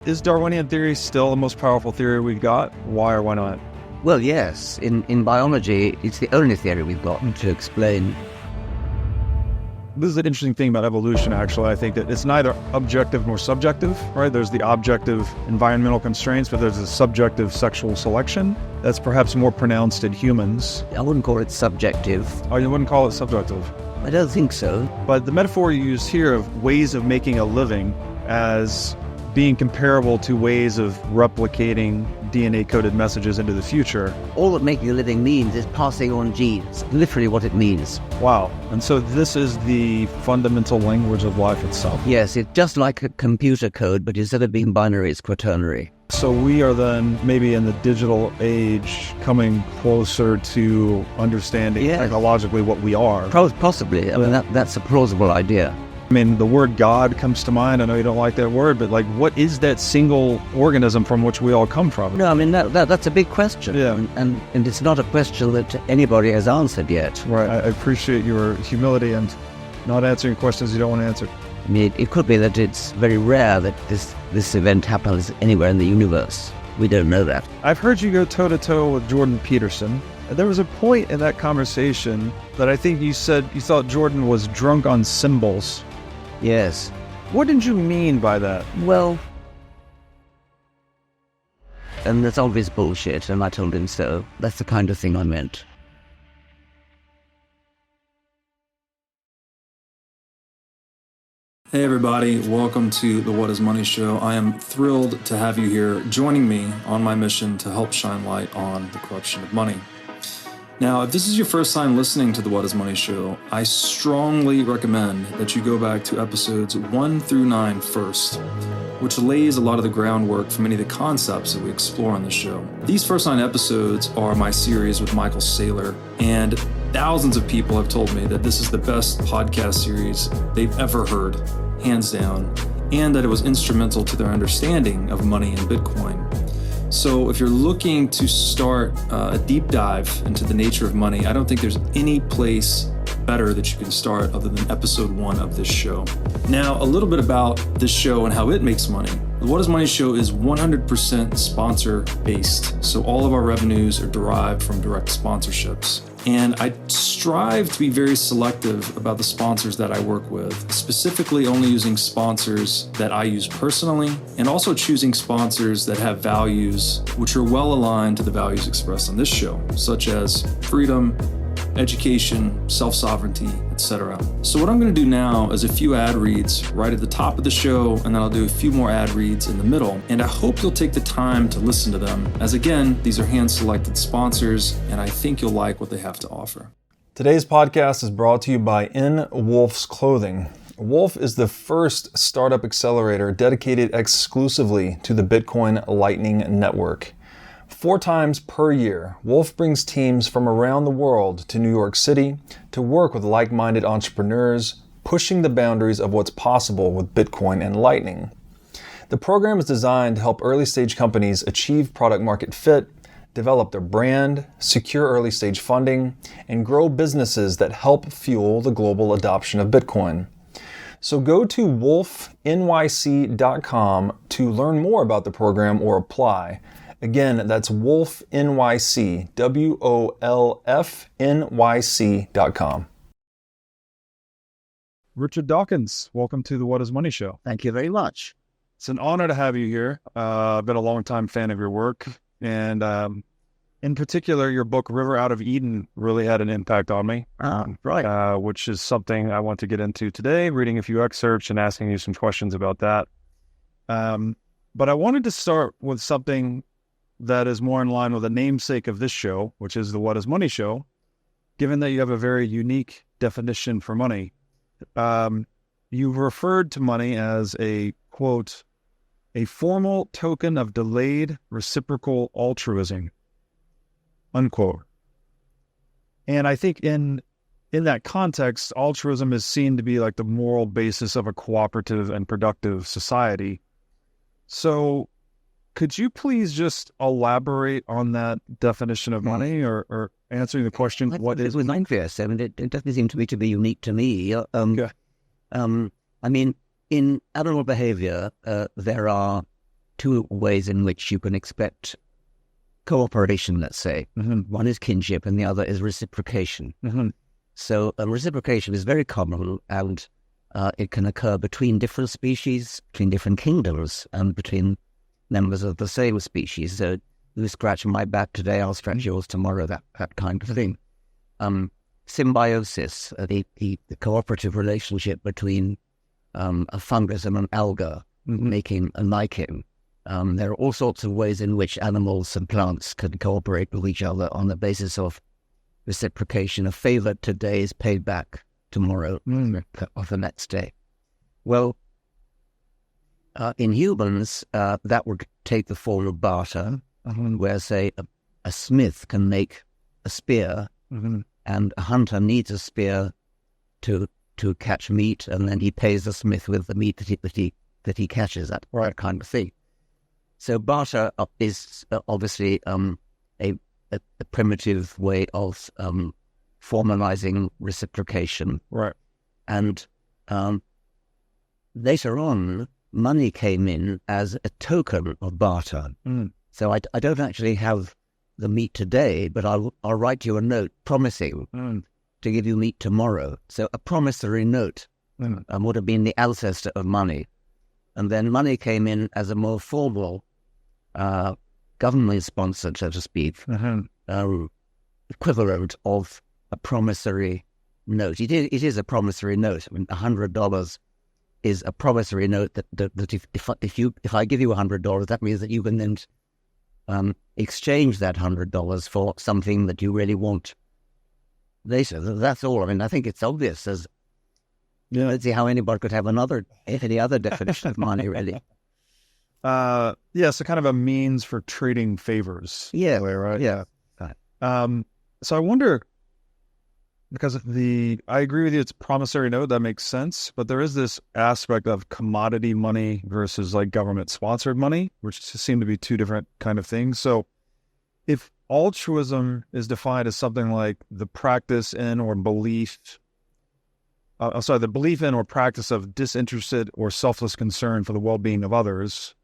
Is Darwinian theory still the most powerful theory we've got? Why or why not? Well, yes. In biology, it's the only theory we've got to explain. This is an interesting thing about evolution, actually. I think that it's neither objective nor subjective, right? There's the objective environmental constraints, but there's a subjective sexual selection that's perhaps more pronounced in humans. I wouldn't call it subjective. Oh, you wouldn't call it subjective? I don't think so. But the metaphor you use here of ways of making a living as being comparable to ways of replicating DNA-coded messages into the future. All that making a living means is passing on genes, literally what it means. Wow. And so this is the fundamental language of life itself. Yes, it's just like a computer code, but instead of being binary, it's quaternary. So we are then maybe in the digital age coming closer to understanding technologically what we are. Possibly. I mean, that's a plausible idea. I mean, the word God comes to mind. I know you don't like that word, but like, what is that single organism from which we all come from? No, I mean, that's a big question. Yeah. And it's not a question that anybody has answered yet. Right. I appreciate your humility and not answering questions you don't want to answer. I mean, it could be that it's very rare that this event happens anywhere in the universe. We don't know that. I've heard you go toe-to-toe with Jordan Peterson. There was a point in that conversation that I think you said you thought Jordan was drunk on symbols. Yes. What did you mean by that? Well, and that's obvious bullshit, and I told him so. That's the kind of thing I meant. Hey everybody, welcome to the What is Money Show. I am thrilled to have you here joining me on my mission to help shine light on the corruption of money. Now, if this is your first time listening to the What is Money Show, I strongly recommend that you go back to episodes 1 through 9 first, which lays a lot of the groundwork for many of the concepts that we explore on the show. These first 9 episodes are my series with Michael Saylor, and thousands of people have told me that this is the best podcast series they've ever heard, hands down, and that it was instrumental to their understanding of money and Bitcoin. So if you're looking to start a deep dive into the nature of money, I don't think there's any place better that you can start other than episode 1 of this show. Now, a little bit about this show and how it makes money. The What is Money Show is 100% sponsor-based, so all of our revenues are derived from direct sponsorships. And I strive to be very selective about the sponsors that I work with, specifically only using sponsors that I use personally, and also choosing sponsors that have values which are well aligned to the values expressed on this show, such as freedom, education, self-sovereignty, etc. So what I'm going to do now is a few ad reads right at the top of the show, and then I'll do a few more ad reads in the middle. And I hope you'll take the time to listen to them, as again, these are hand-selected sponsors, and I think you'll like what they have to offer. Today's podcast is brought to you by Wolf's Clothing. Wolf is the first startup accelerator dedicated exclusively to the Bitcoin Lightning Network. 4 times per year, Wolf brings teams from around the world to New York City to work with like-minded entrepreneurs, pushing the boundaries of what's possible with Bitcoin and Lightning. The program is designed to help early-stage companies achieve product-market fit, develop their brand, secure early-stage funding, and grow businesses that help fuel the global adoption of Bitcoin. So go to wolfnyc.com to learn more about the program or apply. Again, that's WolfNYC, WOLFNYC.com. Richard Dawkins, welcome to the What is Money Show. Thank you very much. It's an honor to have you here. I've been a long-time fan of your work, and in particular, your book, River Out of Eden, really had an impact on me. Right. Which is something I want to get into today, reading a few excerpts and asking you some questions about that. But I wanted to start with something that is more in line with the namesake of this show, which is the What is Money Show, given that you have a very unique definition for money. You've referred to money as a, quote, a formal token of delayed reciprocal altruism, unquote. And I think in that context, altruism is seen to be like the moral basis of a cooperative and productive society. So could you please just elaborate on that definition of money, or answering the question, what is... It was obvious. I mean, it doesn't seem to me to be unique to me. I mean, in animal behavior, there are two ways in which you can expect cooperation, let's say. One is kinship and the other is reciprocation. So reciprocation is very common, and it can occur between different species, between different kingdoms, and between members of the same species. So you scratch my back today, I'll scratch yours tomorrow, that kind of thing. Symbiosis, the cooperative relationship between a fungus and an alga, making a lichen. There are all sorts of ways in which animals and plants can cooperate with each other on the basis of reciprocation. A favor today is paid back tomorrow or the next day. Well, in humans, that would take the form of barter, where, say, a smith can make a spear, and a hunter needs a spear to catch meat, and then he pays the smith with the meat that he catches, that kind of thing. So barter is obviously a primitive way of formalizing reciprocation. Right. And later on, money came in as a token of barter. So I don't actually have the meat today, but I'll write you a note promising to give you meat tomorrow. So a promissory note would have been the ancestor of money. And then money came in as a more formal, government-sponsored, so to speak, equivalent of a promissory note. It is a promissory note. I mean, $100 is a promissory note that if I give you $100, that means that you can then exchange that $100 for something that you really want later. That's all. I mean, I think it's obvious. I don't see how anybody could have any other definition of money, really. So kind of a means for trading favors. Yeah. Right? Yeah. So I wonder, because I agree with you, it's a promissory note, that makes sense, but there is this aspect of commodity money versus like government-sponsored money, which seem to be two different kind of things. So if altruism is defined as something like the practice in or belief, the belief in or practice of disinterested or selfless concern for the well-being of others,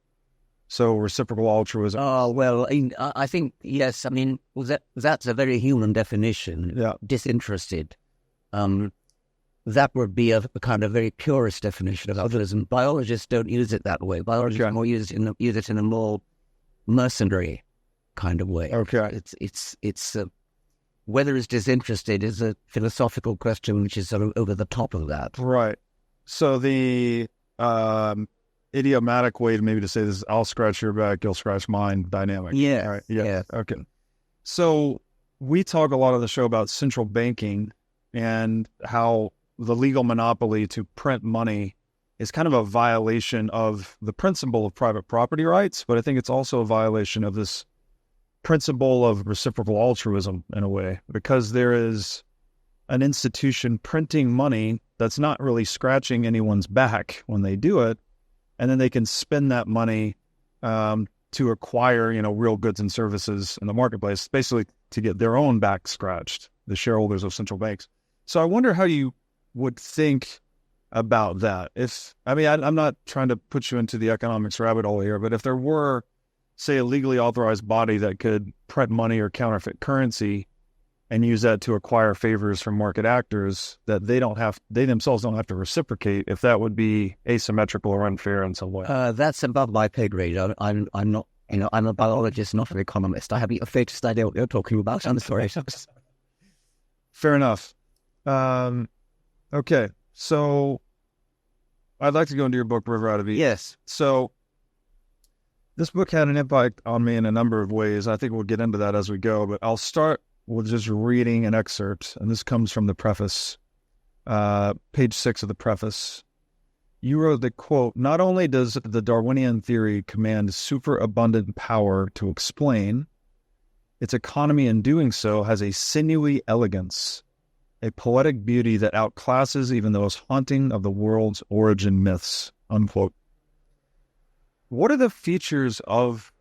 so reciprocal altruism. Oh, well, I think, yes, I mean, that's a very human definition. Yeah. Disinterested. That would be a kind of very purist definition of altruism. Biologists don't use it that way. Biologists more use it in a more mercenary kind of way. Okay. It's whether it's disinterested is a philosophical question which is sort of over the top of that. Right. So the idiomatic way maybe to say this is I'll scratch your back, you'll scratch mine dynamic. Yeah. Right. Yeah. Okay. So we talk a lot on the show about central banking and how the legal monopoly to print money is kind of a violation of the principle of private property rights, but I think it's also a violation of this principle of reciprocal altruism in a way, because there is an institution printing money that's not really scratching anyone's back when they do it, and then they can spend that money to acquire, real goods and services in the marketplace, basically to get their own back scratched, the shareholders of central banks. So I wonder how you would think about that. I'm not trying to put you into the economics rabbit hole here, but if there were, say, a legally authorized body that could print money or counterfeit currency and use that to acquire favors from market actors that they themselves don't have to reciprocate, if that would be asymmetrical or unfair in some way. That's above my pay grade. I'm not, I'm a biologist, not an economist. I haven't the faintest idea what you're talking about. I'm sorry. Fair enough. Okay. So I'd like to go into your book, River Out of Eden. Yes. So this book had an impact on me in a number of ways. I think we'll get into that as we go, but I'll start with just reading an excerpt, and this comes from the preface, page 6 of the preface. You wrote the quote, "Not only does the Darwinian theory command superabundant power to explain, its economy in doing so has a sinewy elegance, a poetic beauty that outclasses even the most haunting of the world's origin myths," unquote. What are the features of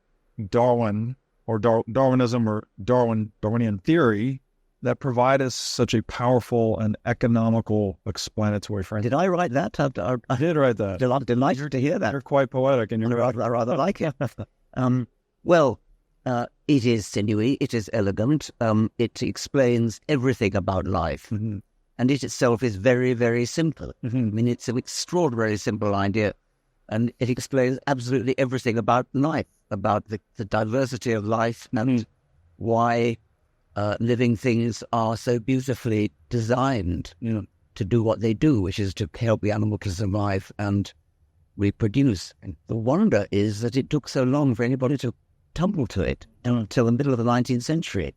Darwin or Darwinism or Darwinian theory that provide us such a powerful and economical explanatory framework. Did I write that? I did write that. Delighted to hear that. You're quite poetic, and I rather like it. Well, it is sinewy, it is elegant, it explains everything about life, and it itself is very, very simple. I mean, it's an extraordinarily simple idea, and it explains absolutely everything about life, about the diversity of life, and why living things are so beautifully designed to do what they do, which is to help the animal to survive and reproduce. And the wonder is that it took so long for anybody to tumble to it until the middle of the 19th century,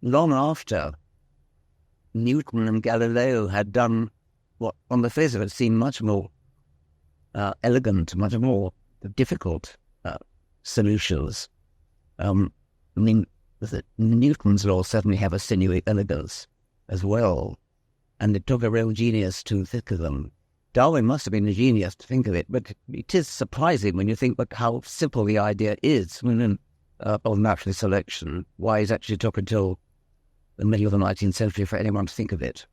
long after Newton and Galileo had done what on the face of it seemed much more elegant, much more difficult solutions. I mean, Newton's laws certainly have a sinewy elegance as well, and it took a real genius to think of them. Darwin must have been a genius to think of it, but it is surprising when you think about how simple the idea is of natural selection, why it actually took until the middle of the 19th century for anyone to think of it.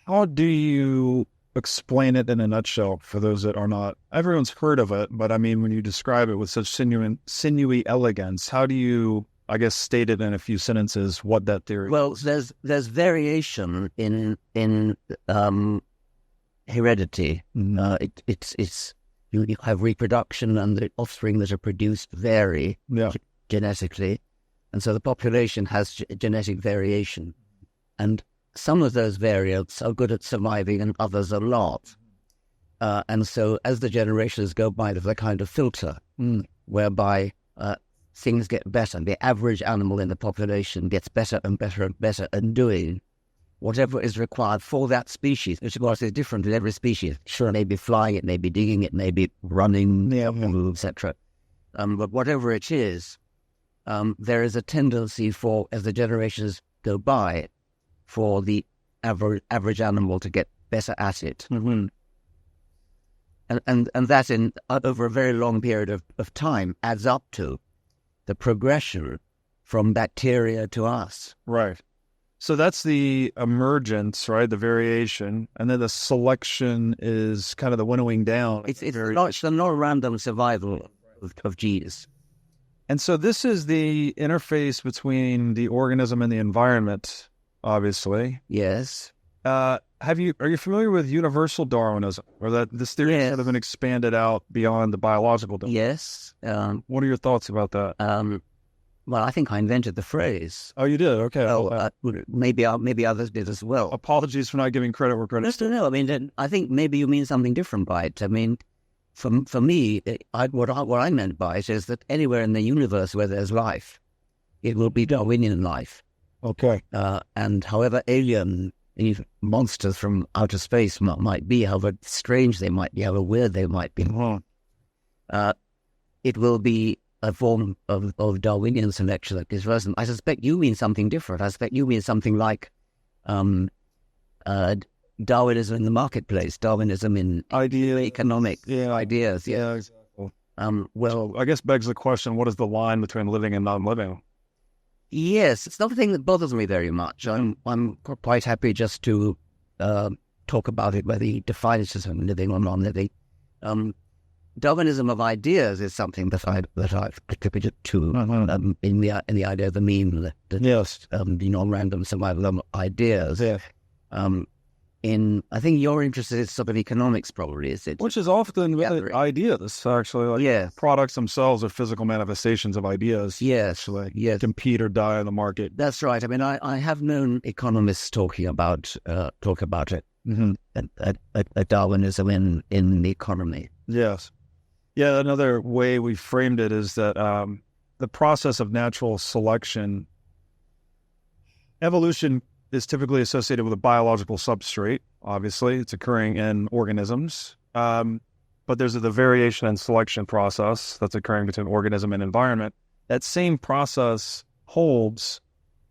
How do you explain it in a nutshell for those that are not? Everyone's heard of it, but I mean, when you describe it with such sinewy elegance, how do you, I guess, state it in a few sentences what that theory is? Well, there's variation in heredity. It's you have reproduction, and the offspring that are produced vary genetically, and so the population has genetic variation, and some of those variants are good at surviving and others are not. And so as the generations go by, there's a kind of filter whereby things get better. The average animal in the population gets better and better and better at doing whatever is required for that species, which of course is different in every species. Sure, it may be flying, it may be digging, it may be running, etc. But whatever it is, there is a tendency for, as the generations go by, for the average animal to get better at it. And that in over a very long period of time adds up to the progression from bacteria to us. Right. So that's the emergence, right? The variation. And then the selection is kind of the winnowing down. It's the non-random survival of genes. And so this is the interface between the organism and the environment, obviously. Yes. Are you familiar with universal Darwinism, or that this theory has kind of been expanded out beyond the biological domain? Yes. What are your thoughts about that? Well, I think I invented the phrase. Oh, you did? Okay. Well, maybe others did as well. Apologies for not giving credit where credit's due. No. I mean, I think maybe you mean something different by it. I mean, for me, what I meant by it is that anywhere in the universe where there's life, it will be Darwinian life. Okay. And however alien monsters from outer space might be, however strange they might be, however weird they might be, it will be a form of Darwinian selection that gives present. I suspect you mean something different. I suspect you mean something like Darwinism in the marketplace, Darwinism in economic ideas. Yeah, exactly. Well, I guess begs the question, what is the line between living and non-living? Yes, it's not a thing that bothers me very much. I'm quite happy just to talk about it, whether you define it as living or non-living. Darwinism of ideas is something that I've contributed to in the idea of the meme, the non-random survival of ideas. Yeah. I think you're interested in sort of economics, probably, is it? Which is often ideas, actually. Like products themselves are physical manifestations of ideas. Yes. Compete or die on the market. That's right. I mean, I have known economists talk about it, a Darwinism in the economy. Yes. Yeah, another way we framed it is that the process of natural selection, evolution is typically associated with a biological substrate. Obviously, it's occurring in organisms. But there's the variation and selection process that's occurring between organism and environment. That same process holds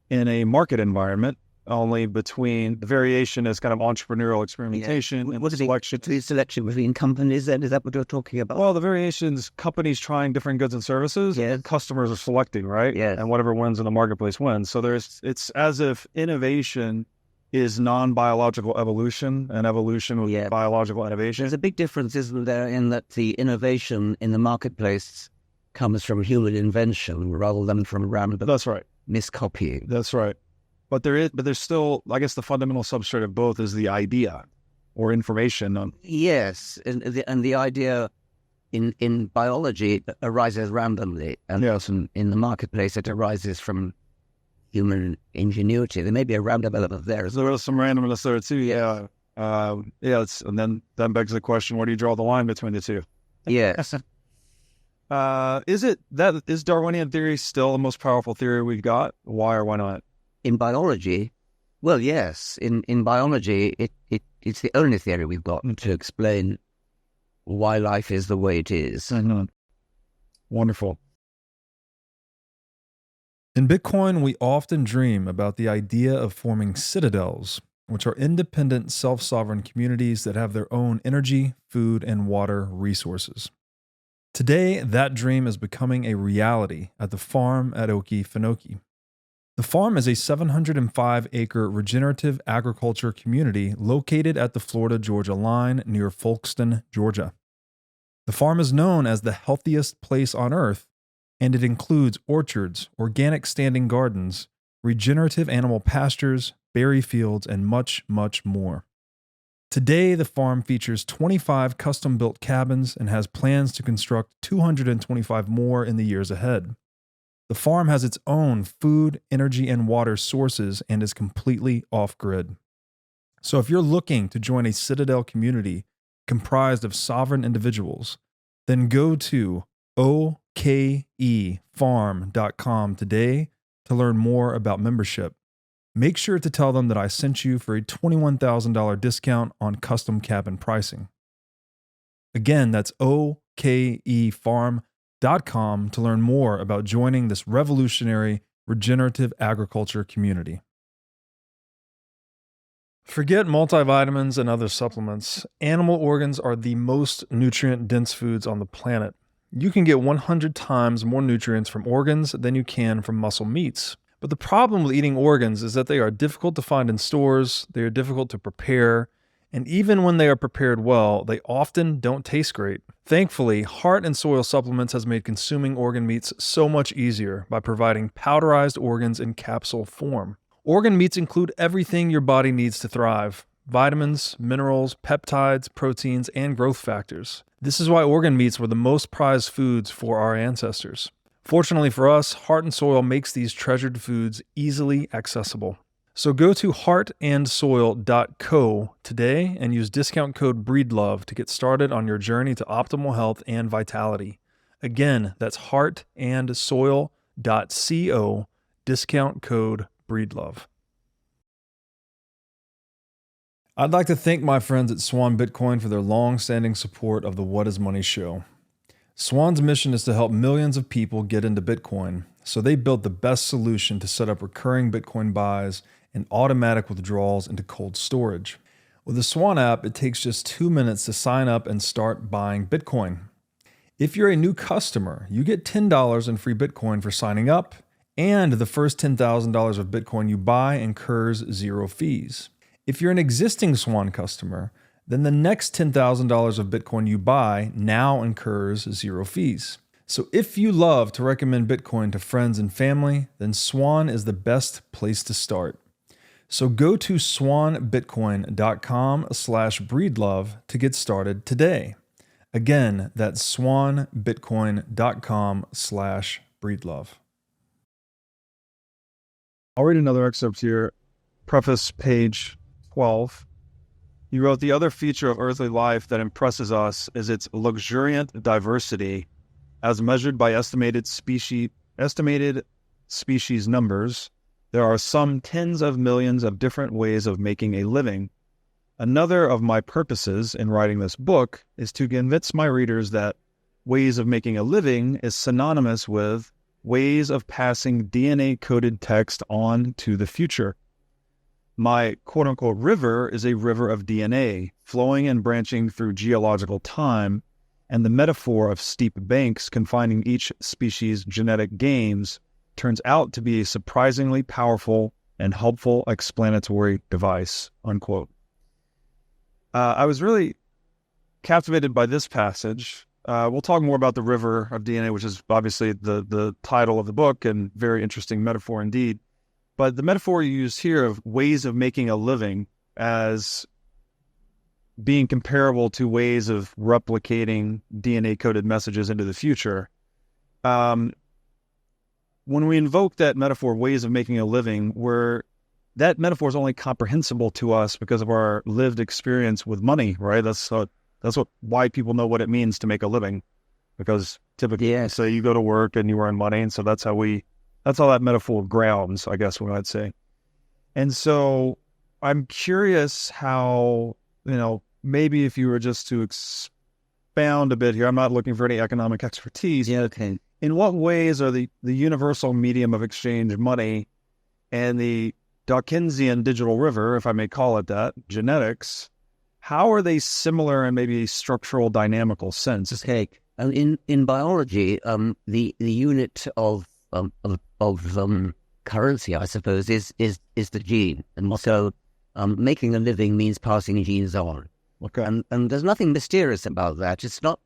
in a market environment only between the variation is kind of entrepreneurial experimentation and selection. Selection between companies then? Is that what you're talking about? Well, the variations, companies trying different goods and services, customers are selecting, right? Yes. And whatever wins in the marketplace wins. So it's as if innovation is non-biological evolution and evolution with biological innovation. There's a big difference, isn't there, in that the innovation in the marketplace comes from human invention rather than from random miscopying. That's right. But there's still, I guess, the fundamental substrate of both is the idea or information. Yes, and the idea in biology arises randomly, and in the marketplace it arises from human ingenuity. There may be a random element there. There is some randomness there too. Yeah. And then that begs the question: where do you draw the line between the two? Yes. Is Darwinian theory still the most powerful theory we've got? Why or why not? In biology, well, yes. In biology, it's the only theory we've got to explain why life is the way it is. Wonderful. In Bitcoin, we often dream about the idea of forming citadels, which are independent, self-sovereign communities that have their own energy, food, and water resources. Today, that dream is becoming a reality at the farm at Okefenokee. The farm is a 705-acre regenerative agriculture community located at the Florida-Georgia line near Folkston, Georgia. The farm is known as the healthiest place on earth, and it includes orchards, organic standing gardens, regenerative animal pastures, berry fields, and much, much more. Today, the farm features 25 custom-built cabins and has plans to construct 225 more in the years ahead. The farm has its own food, energy, and water sources and is completely off-grid. So if you're looking to join a citadel community comprised of sovereign individuals, then go to okefarm.com today to learn more about membership. Make sure to tell them that I sent you for a $21,000 discount on custom cabin pricing. Again, that's okefarm.com to learn more about joining this revolutionary regenerative agriculture community. Forget multivitamins and other supplements. Animal organs are the most nutrient-dense foods on the planet. You can get 100 times more nutrients from organs than you can from muscle meats. But the problem with eating organs is that they are difficult to find in stores, they are difficult to prepare, and even when they are prepared well, they often don't taste great. Thankfully, Heart and Soil Supplements has made consuming organ meats so much easier by providing powderized organs in capsule form. Organ meats include everything your body needs to thrive: vitamins, minerals, peptides, proteins, and growth factors. This is why organ meats were the most prized foods for our ancestors. Fortunately for us, Heart and Soil makes these treasured foods easily accessible. So go to heartandsoil.co today and use discount code BREEDLOVE to get started on your journey to optimal health and vitality. Again, that's heartandsoil.co, discount code BREEDLOVE. I'd like to thank my friends at Swan Bitcoin for their long-standing support of the What is Money show. Swan's mission is to help millions of people get into Bitcoin, so they built the best solution to set up recurring Bitcoin buys and automatic withdrawals into cold storage. With the Swan app, it takes just 2 minutes to sign up and start buying Bitcoin. If you're a new customer, you get $10 in free Bitcoin for signing up, and the first $10,000 of Bitcoin you buy incurs 0 fees. If you're an existing Swan customer, then the next $10,000 of Bitcoin you buy now incurs 0 fees. So if you love to recommend Bitcoin to friends and family, then Swan is the best place to start. So go to swanbitcoin.com/breedlove to get started today. Again, that's swanbitcoin.com/breedlove. I'll read another excerpt here. Preface, page 12. He wrote, "The other feature of earthly life that impresses us is its luxuriant diversity as measured by estimated species numbers. There are some tens of millions of different ways of making a living. Another of my purposes in writing this book is to convince my readers that ways of making a living is synonymous with ways of passing DNA-coded text on to the future. My quote-unquote river is a river of DNA, flowing and branching through geological time, and the metaphor of steep banks confining each species' genetic games turns out to be a surprisingly powerful and helpful explanatory device, unquote. I was really captivated by this passage. We'll talk more about the river of DNA, which is obviously the title of the book and very interesting metaphor indeed. But the metaphor you use here of ways of making a living as being comparable to ways of replicating DNA-coded messages into the future. When we invoke that metaphor, ways of making a living, that metaphor is only comprehensible to us because of our lived experience with money, right? That's why people know what it means to make a living, because typically, say you go to work and you earn money, and so that's how that metaphor grounds, I guess, what I'd say. And so I'm curious how, maybe if you were just to expound a bit here, I'm not looking for any economic expertise. Yeah, okay. In what ways are the universal medium of exchange, money, and the Dawkinsian digital river, if I may call it that, genetics, how are they similar in maybe a structural dynamical sense? Okay. In biology, the unit of currency, I suppose, is the gene, and so making a living means passing genes on. Okay. And there's nothing mysterious about that. It's not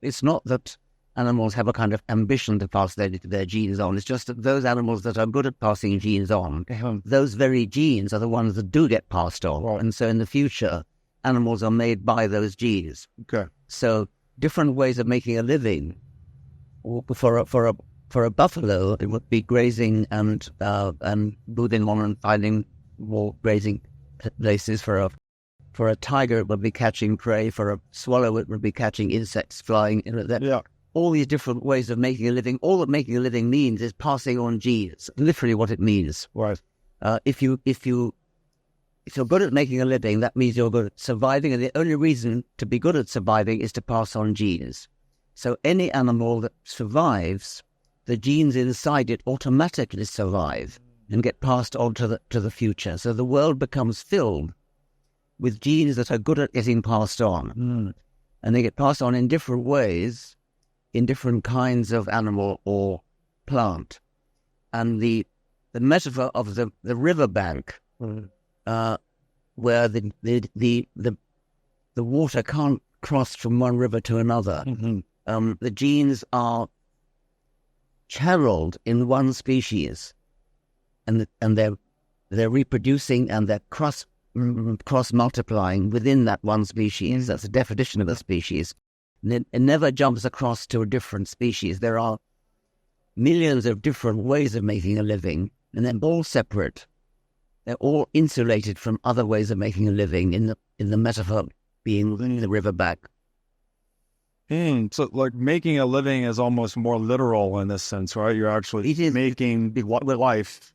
that animals have a kind of ambition to pass their genes on. It's just that those animals that are good at passing genes on, those very genes are the ones that do get passed on. Right. And so in the future, animals are made by those genes. Okay. So different ways of making a living. For a buffalo, it would be grazing and moving on and finding more grazing places. For a tiger, it would be catching prey. For a swallow, it would be catching insects flying. All these different ways of making a living. All that making a living means is passing on genes. Literally, what it means. Right. If you're good at making a living, that means you're good at surviving, and the only reason to be good at surviving is to pass on genes. So any animal that survives, the genes inside it automatically survive and get passed on to the future. So the world becomes filled with genes that are good at getting passed on. And they get passed on in different ways, in different kinds of animal or plant. And the metaphor of the riverbank, where the water can't cross from one river to another. The genes are channeled in one species, and they're reproducing, and they're cross multiplying within that one species. That's the definition of a species. And it never jumps across to a different species. There are millions of different ways of making a living, and they're all separate. They're all insulated from other ways of making a living, in the metaphor being the riverbank. So, like, making a living is almost more literal in this sense, right? You're actually making life.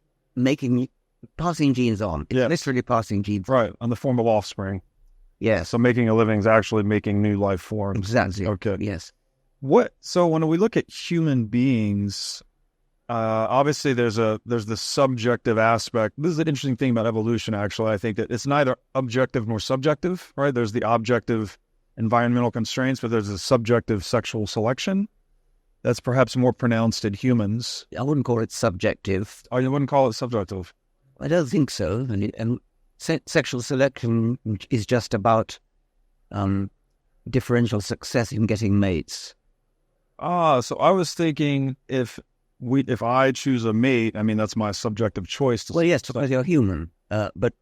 Passing genes on. It's literally passing genes. Right, on the form of offspring. Yes. So making a living is actually making new life forms. Exactly. Okay. Yes. So when we look at human beings, obviously there's the subjective aspect. This is an interesting thing about evolution, actually. I think that it's neither objective nor subjective, right? There's the objective environmental constraints, but there's a subjective sexual selection that's perhaps more pronounced in humans. I wouldn't call it subjective. Oh, you wouldn't call it subjective? I don't think so. And sexual selection is just about differential success in getting mates. So I was thinking if I choose a mate, I mean, that's my subjective choice. Well, yes, because you're human, but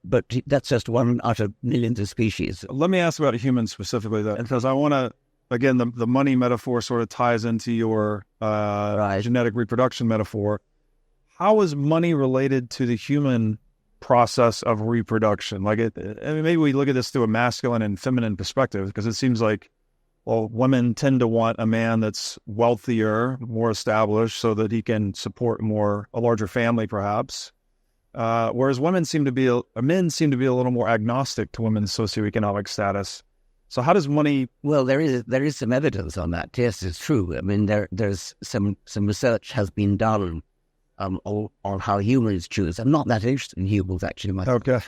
that's just one out of millions of species. Let me ask about a human specifically, though, because I want to, again, the money metaphor sort of ties into your genetic reproduction metaphor. How is money related to the human process of reproduction? Like, maybe we look at this through a masculine and feminine perspective, because it seems like, well, women tend to want a man that's wealthier, more established, so that he can support a larger family, perhaps. Whereas men seem to be a little more agnostic to women's socioeconomic status. So how does money? Well, there is some evidence on that. Yes, it's true. I mean, there's some research has been done on how humans choose. I'm not that interested in humans actually myself. Okay.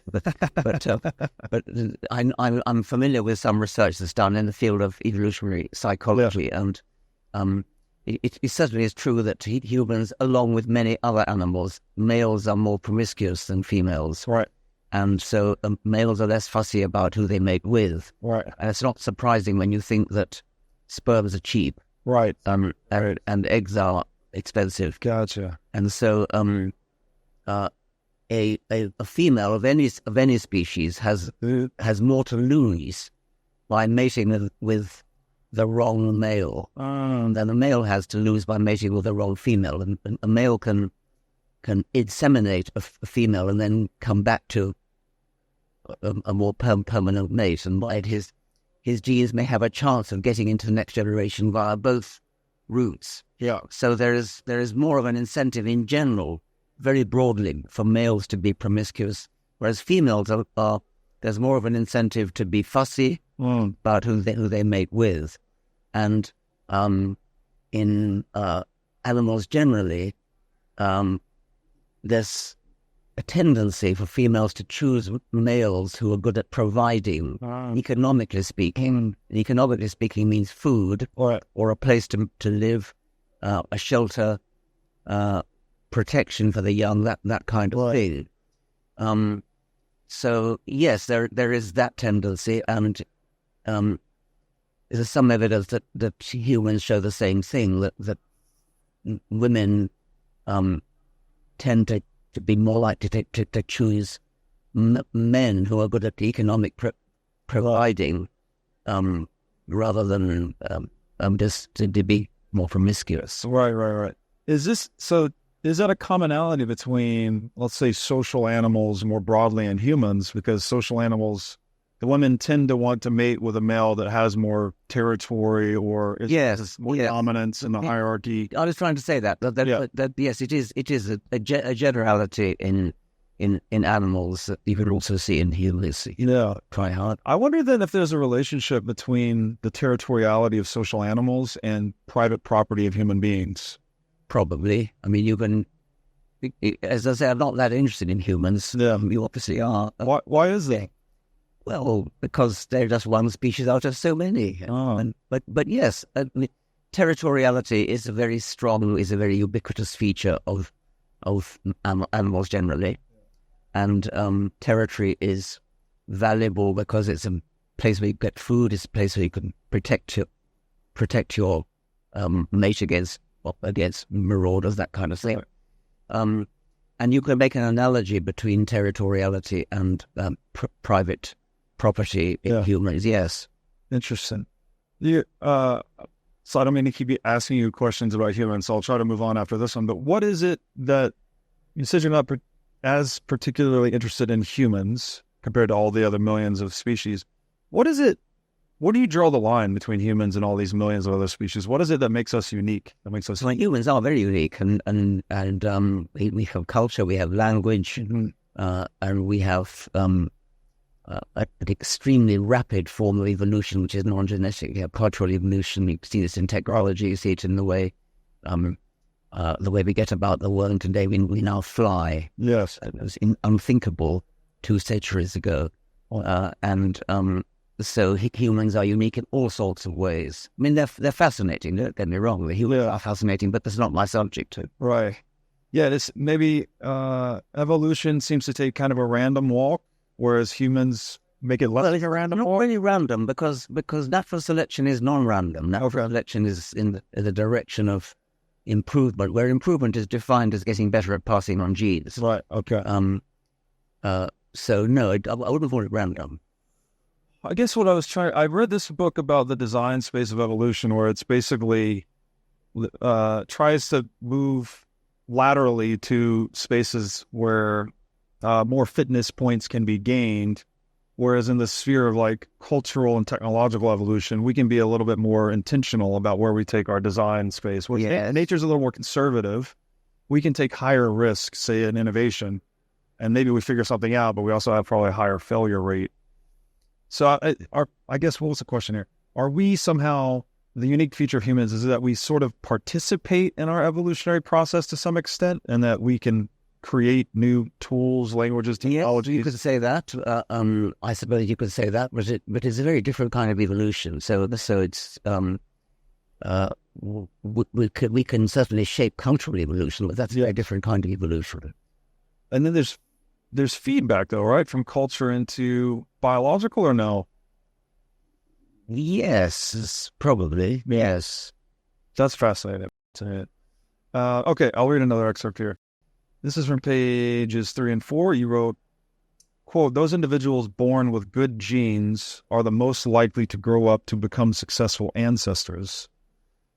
but I'm familiar with some research that's done in the field of evolutionary psychology, and it certainly is true that humans, along with many other animals, males are more promiscuous than females. Right. And so males are less fussy about who they mate with. Right. And it's not surprising when you think that sperms are cheap. Right. And eggs are expensive. Gotcha. And so a female of any species has more to lose by mating with the wrong male than a male has to lose by mating with the wrong female. And a male can inseminate a female and then come back to a more permanent mate, and his genes may have a chance of getting into the next generation via both routes. Yeah. So there is more of an incentive in general, very broadly, for males to be promiscuous, whereas females are there's more of an incentive to be fussy about who they mate with. And in animals generally, there's a tendency for females to choose males who are good at providing, economically speaking. And economically speaking means food or a place to live, a shelter, protection for the young, that kind of thing. So yes, there is that tendency, and there's some evidence that humans show the same thing, that women tend to be more likely to choose men who are good at economic providing, rather than just to be more promiscuous. Right. Is that a commonality between, let's say, social animals more broadly and humans? Because social animals, the women tend to want to mate with a male that has more territory or more dominance in the hierarchy. I was trying to say that yes, it is a generality in animals that you can also see in humans. Try hard. I wonder then if there's a relationship between the territoriality of social animals and private property of human beings. Probably. I mean, you can, as I say, I'm not that interested in humans. You obviously are. Why is that? Well, because they're just one species out of so many. But yes, territoriality is a very ubiquitous feature of animals generally, and territory is valuable because it's a place where you get food. It's a place where you can protect your mate against marauders, that kind of thing. And you can make an analogy between territoriality and private property in humans. Yes. Interesting. So I don't mean to keep asking you questions about humans, so I'll try to move on after this one. But what is it that you said you're not as particularly interested in humans compared to all the other millions of species? What is it? Where do you draw the line between humans and all these millions of other species? What is it that makes us unique? Humans are very unique, and we have culture, we have language, and we have an extremely rapid form of evolution, which is non-genetic. We have cultural evolution. You see this in technology. You see it in the way we get about the world today. We now fly. Yes, it was unthinkable 2 centuries ago, so humans are unique in all sorts of ways. I mean, they're fascinating. Don't get me wrong. The humans are fascinating, but that's not my subject. Right. Yeah. This maybe evolution seems to take kind of a random walk, whereas humans make it less like a random walk. Not really random, because natural selection is non-random. Natural selection is in the direction of improvement, where improvement is defined as getting better at passing on genes. Right. Okay. So no, I wouldn't call it random. I guess I read this book about the design space of evolution, where it's basically tries to move laterally to spaces where more fitness points can be gained, whereas in the sphere of like cultural and technological evolution, we can be a little bit more intentional about where we take our design space. Nature's a little more conservative. We can take higher risks, say in innovation, and maybe we figure something out, but we also have probably a higher failure rate. So I guess what was the question here? Are we somehow the unique feature of humans is that we sort of participate in our evolutionary process to some extent, and that we can create new tools, languages, technologies. Yes, you could say that. I suppose you could say that, but it's a very different kind of evolution. So it's we can certainly shape cultural evolution, but that's a very different kind of evolution. And then there's feedback, though, right, from culture into biological, or no? Yes, probably. Yes. That's fascinating. Okay, I'll read another excerpt here. This is from pages 3 and 4. You wrote, quote, "Those individuals born with good genes are the most likely to grow up to become successful ancestors.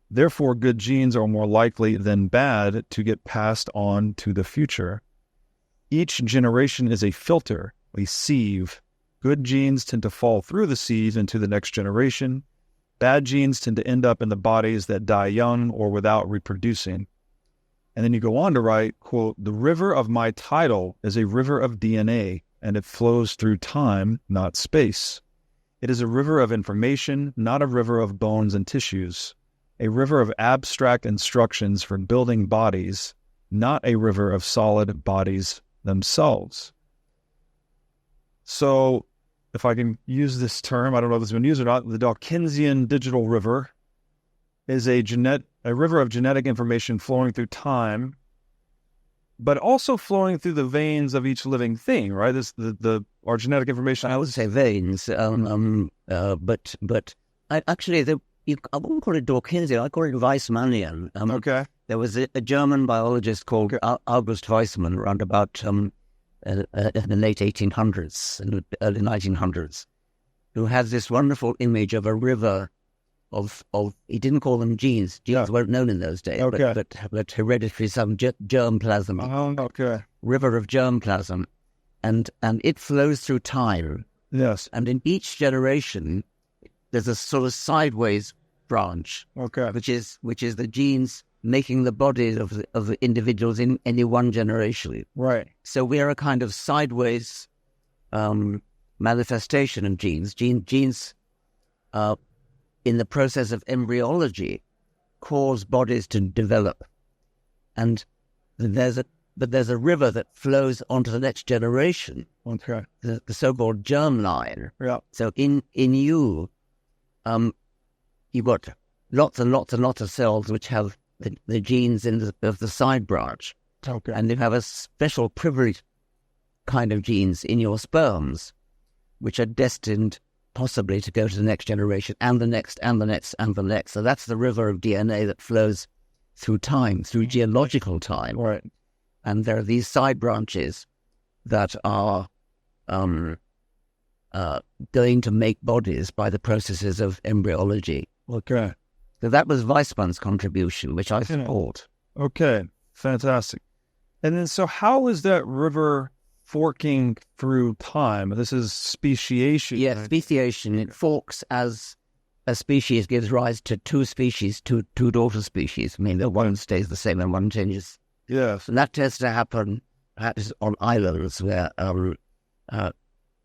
Therefore, good genes are more likely than bad to get passed on to the future. Each generation is a filter, a sieve. Good genes tend to fall through the sieve into the next generation. Bad genes tend to end up in the bodies that die young or without reproducing." And then you go on to write, quote, "The river of my title is a river of DNA, and it flows through time, not space. It is a river of information, not a river of bones and tissues. A river of abstract instructions for building bodies, not a river of solid bodies themselves." So, if I can use this term, I don't know if it's been used or not, the Dawkinsian digital river is a river of genetic information flowing through time, but also flowing through the veins of each living thing, right? Our genetic information. I would say veins, but I wouldn't call it Dawkinsian. I call it Weissmannian. Okay. There was a German biologist called August Weismann around about in the late 1800s and early 1900s, who has this wonderful image of a river of he didn't call them genes. Genes weren't known in those days, but hereditary, some germplasm. Oh, okay. River of germplasm, and it flows through time. Yes. And in each generation, there's a sort of sideways branch. Okay. Which is the genes making the bodies of the individuals in any one generation. Right. So we're a kind of sideways manifestation of genes. Genes in the process of embryology cause bodies to develop. And there's a river that flows onto the next generation. Okay. The so-called germ line. Yeah. So in you, you've got lots and lots and lots of cells which have the genes of the side branch. Okay. And you have a special privileged kind of genes in your sperms, which are destined possibly to go to the next generation and the next and the next and the next. So that's the river of DNA that flows through time, through geological time. Right. And there are these side branches that are going to make bodies by the processes of embryology. Okay. So that was Weissmann's contribution, which I support. Okay. Fantastic. And then, so how is that river forking through time? This is speciation. Yes, speciation. It forks as a species gives rise to two species, two daughter species. I mean, the one stays the same and one changes. Yes. And that tends to happen perhaps on islands where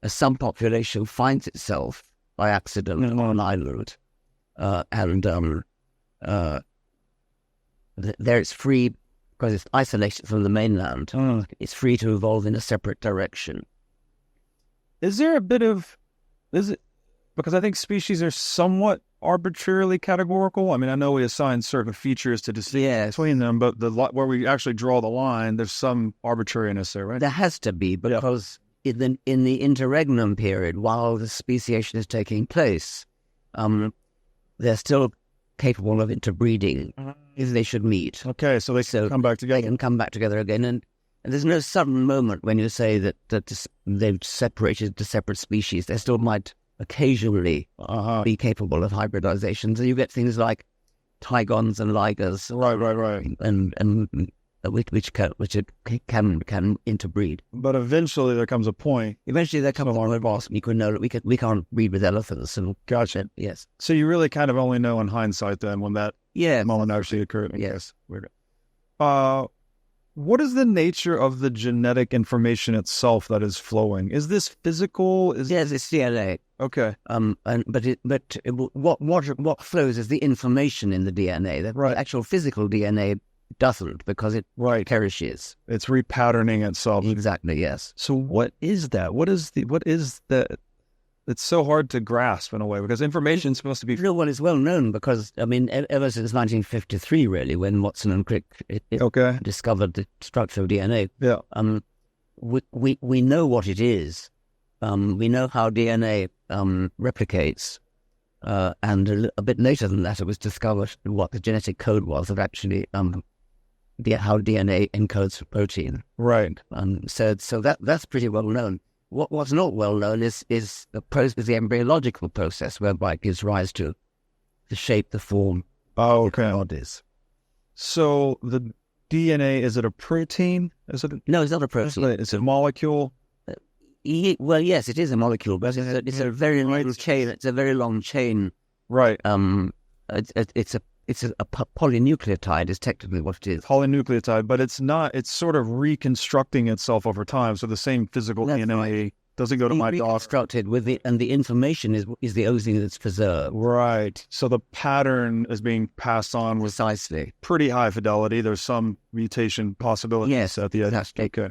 some population finds itself by accident on an island. There it's free, because it's isolated from the mainland. It's free to evolve in a separate direction. Is it because I think species are somewhat arbitrarily categorical? I mean, I know we assign certain features to distinguish between them, but where we actually draw the line, there's some arbitrariness there, right? There has to be, because in the interregnum period, while the speciation is taking place, they're still capable of interbreeding if they should meet. Okay, so they can come back together. They can come back together again, and there's no sudden moment when you say that they've separated to separate species. They still might occasionally be capable of hybridization. So you get things like tigons and ligers, right, and which can interbreed. But eventually there comes a point. Eventually there comes a point where we could know that we can't breed with elephants. And gotcha. Yes. So you really kind of only know in hindsight then when that moment actually occurred. Yes. Weird. what is the nature of the genetic information itself that is flowing? Is this physical? Yes, it's DNA. Okay. What flows is the information in the DNA. The actual physical DNA doesn't, because it perishes. It's repatterning itself. Exactly. Yes. So what is that? What is the? It's so hard to grasp in a way, because information is supposed to be. Well, it's well known because, I mean, ever since 1953, really, when Watson and Crick discovered the structure of DNA. Yeah. We know what it is. We know how DNA replicates. And a bit later than that, it was discovered what the genetic code was of actually how DNA encodes for protein. Right. So that's pretty well known. What's not well known is the embryological process whereby it gives rise to the shape, the form of bodies. So the DNA, is it a protein? No, it's not a protein. It's a molecule. Well, yes, it is a molecule, but it's a very long chain. It's a very long chain. Right. It's a polynucleotide is technically what it is. Polynucleotide, but it's not. It's sort of reconstructing itself over time. So the same physical DNA doesn't go to my daughter. Reconstructed and the information is the only thing that's preserved. Right. So the pattern is being passed on with precisely pretty high fidelity. There's some mutation possibilities at the edge. Okay.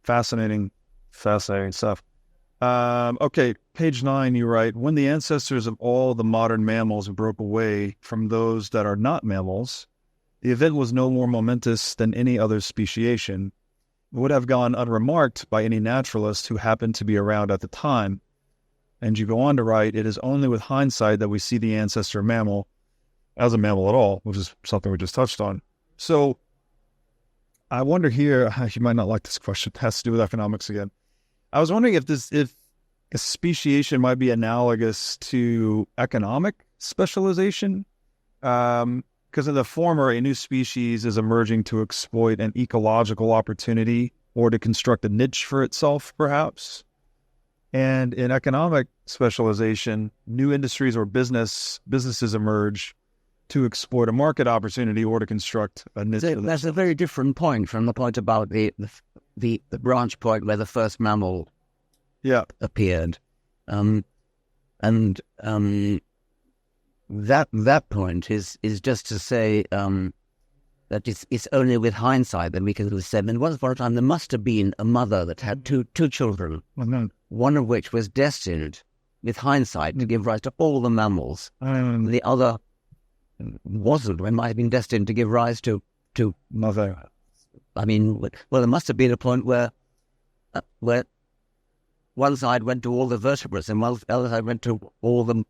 Fascinating stuff. Okay, page 9, you write, when the ancestors of all the modern mammals broke away from those that are not mammals, the event was no more momentous than any other speciation. It would have gone unremarked by any naturalist who happened to be around at the time. And you go on to write, it is only with hindsight that we see the ancestor mammal as a mammal at all, which is something we just touched on. So I wonder here, you might not like this question, it has to do with economics again. I was wondering if a speciation might be analogous to economic specialization, because in the former, a new species is emerging to exploit an ecological opportunity or to construct a niche for itself, perhaps. And in economic specialization, new industries or businesses emerge to exploit a market opportunity or to construct a niche. That's a very different point from the point about the branch point where the first mammal appeared. That point is just to say that it's only with hindsight that we can say, and once upon a time there must have been a mother that had two children, one of which was destined, with hindsight, to give rise to all the mammals. The other wasn't, and might have been destined to give rise to mother. I mean, well, there must have been a point where one side went to all the vertebrates and the other side went to all the